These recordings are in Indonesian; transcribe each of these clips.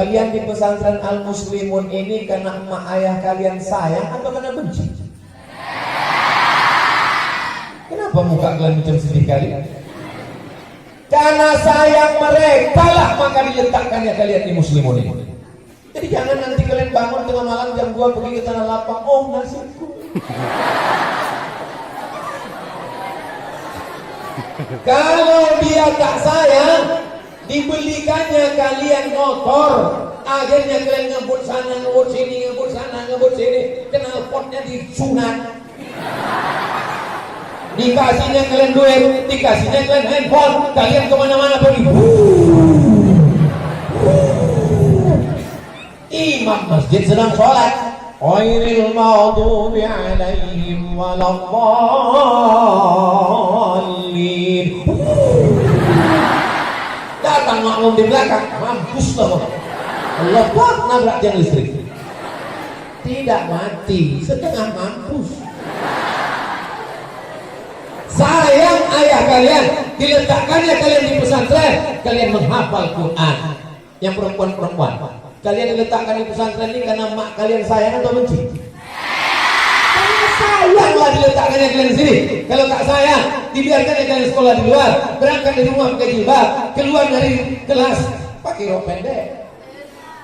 Kalian di pesantren Al Muslimun ini karena emak ayah kalian sayang atau karena benci? Kenapa muka kalian macam sedih kali? Karena sayang mereka lah maka diletakkannya kalian di Muslimun ini. Jadi jangan nanti kalian bangun tengah malam jam 2 pergi ke tanah lapang, oh nasibku. Kalau dia tak sayang, dibelikannya kalian motor, akhirnya kalian ngebut sana, ngebut sini, ngebut sana, ngebut sini, knalpotnya disunat. Dikasihnya kalian duit, dikasihnya kalian handphone, kalian kemana-mana pergi. Imam masjid sedang sholat, ghairil maghdubi alaihim waladdallin. Datang makmum di belakang, mampus loh. Allah Akbar, nabrak tiang listrik. Tidak mati, setengah mampus. Sayang ayah kalian, diletakkannya kalian di pesantren, kalian menghafal Quran. Yang perempuan-perempuan, kalian diletakkan di pesantren ini karena mak kalian sayang atau benci? Karena sayanglah diletakkannya kalian di sini. Kalau tak sayang, dibiarkan kalian sekolah di luar, berangkat dari rumah pakai jilbab, keluar dari kelas pakai rok pendek,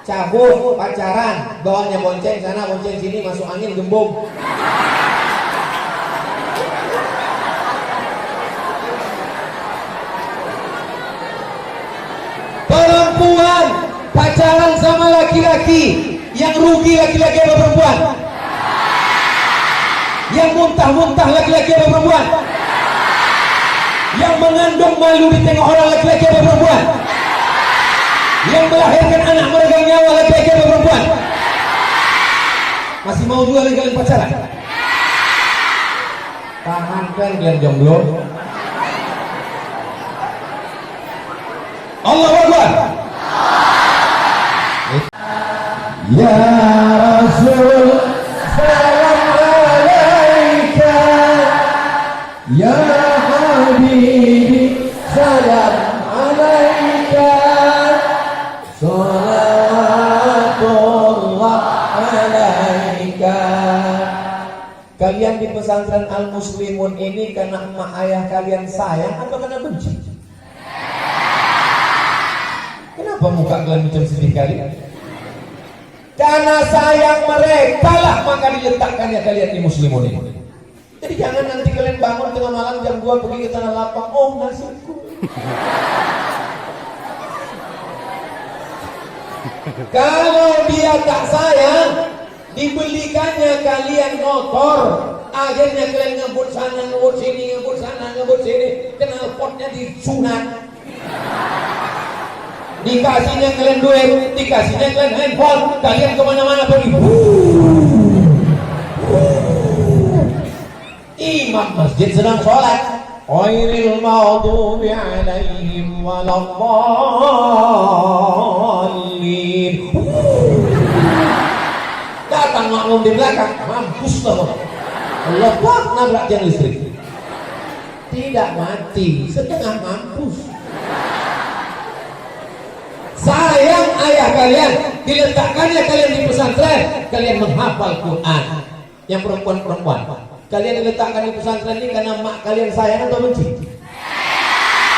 cabut, pacaran, bawahnya bonceng sana, bonceng sini, masuk angin, gembung. Perempuan pacaran sama laki-laki, yang rugi laki-laki atau perempuan? Yang muntah-muntah laki-laki atau perempuan? Yang mengandung malu di tengah orang laki-laki atau perempuan? Yang melahirkan anak meregang nyawa laki-laki atau perempuan? Masih mau juga lagi kalian pacaran? Tahan kan kalian jomblo? Allahu Akbar. Ya Rasul, salam alaika. Ya Habibi, salam alaika. Salatullah alaika. Kalian di pesantren Al Muslimun ini karena emak ayah kalian sayang atau karena benci? Kenapa muka kalian macam sedih kali? Karena sayang mereka lah maka diletakkannya kalian di Muslimun ini. Jadi jangan nanti kalian bangun tengah malam jam 2 pergi ke tanah lapang, oh nasibku. Kalau dia tak sayang, dibelikannya kalian motor, akhirnya kalian ngebut sana, ngebut sini, ngebut sana, ngebut sini, knalpotnya disunat. Dikasihnya kalian duit, dikasihnya kalian handphone, kalian kemana-mana pergi. Imam masjid sedang sholat, ghairil maghdubi alaihim waladdallin. Datang makmum di belakang, mampus loh. Allah Akbar, nabrak tiang listrik. Tidak mati, setengah mampus. Sayang ayah kalian, diletakkannya kalian di pesantren, kalian menghafal Quran. Yang perempuan-perempuan, kalian diletakkan di pesantren ini karena mak kalian sayang atau benci?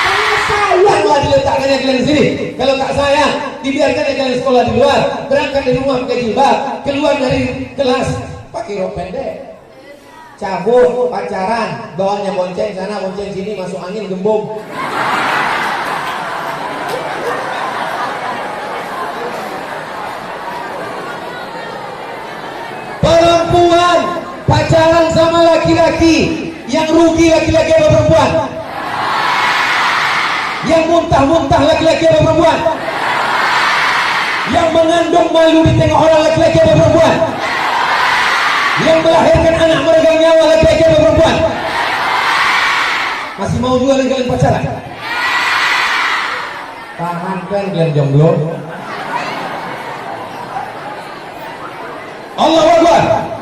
Karena sayanglah diletakkannya kalian di sini. Kalau tak sayang, dibiarkan kalian sekolah di luar, berangkat dari rumah pakai jilbab, keluar dari kelas pakai rok pendek, cabut, pacaran, bawahnya bonceng sana, bonceng sini, masuk angin, gembung. Perempuan pacaran sama laki-laki, yang rugi laki-laki atau perempuan? Yang muntah-muntah laki-laki atau perempuan? Yang mengandung malu di tengah orang laki-laki atau perempuan? Yang melahirkan anak meregang nyawa laki-laki atau perempuan? Masih mau juga lagi kalian pacaran? Tahan kan kalian jomblo? Allahu Akbar.